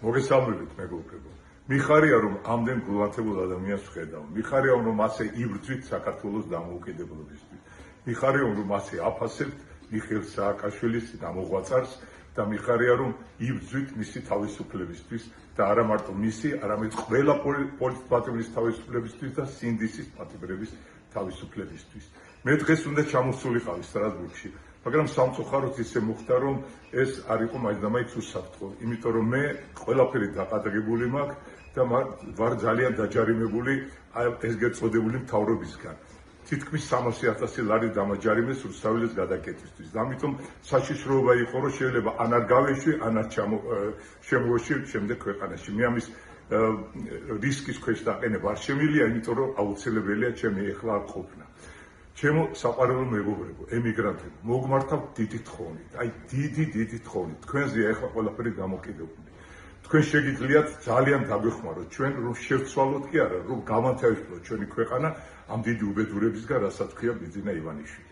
მოგესალმებით მეგობრებო. მიხარია რომ ამდენ გულანთებულ ადამიანს ვხედავ. მიხარია რომ ასე იბრძვით საქართველოს დამოუკიდებლობისთვის. მიხარია რომ ასე აფასებთ მიხეილ სააკაშვილის გამოღვაწარს და მიხარია რომ იბრძვით მისი თავისუფლებისთვის და არა მარტო მისი, არამედ ყველა პოლიტპატიმრის თავისუფლებისთვის და სინდისის პატიმრების თავისუფლებისთვის. მე დღეს უნდა ჩამოსულიყავი სტრასბურგში, მაგრამ სამწუხაროდ ისე მოხდა რომ ეს არ იყო მაინც უსაფრთხო, იმიტომ რომ მე ყველაფერი დაყადებული მაქვს და ვარ ძალიან დაჯარიმებული ეგრეთ წოდებული მთავრობისგან. თითქმის 300,000 ლარი დამაჯარიმეს რუსთაველის გადაკეთისთვის. ამიტომ საშიშროება იყო რომ შეიძლება ან არ გავეშვი, ან არ შემოვეშვი შემდეგ ქვეყანაში. მე ამის რისკის ქვეშ დაყენება არ შემილია, იმიტომ რომ აუცილებელია ჩემი ეხლა არ ყოფნა. ჩემო საყვარელო მეგობრებო, ემიგრანტებო, მოგმართავთ დიდი თხოვნით, აი დიდი თხოვნით. თქვენზეა ეხლა ყველაფერი დამოკიდებული. თქვენ შეგიძლიათ ძალიან დაგვეხმაროთ ჩვენ რომ შევცვალოთ კი არა, რომ გავანთავისუფლოთ ჩვენი ქვეყანა ამ დიდი უბედურებისგან, რასაც ქვია ბიძინა ივანიშვილი.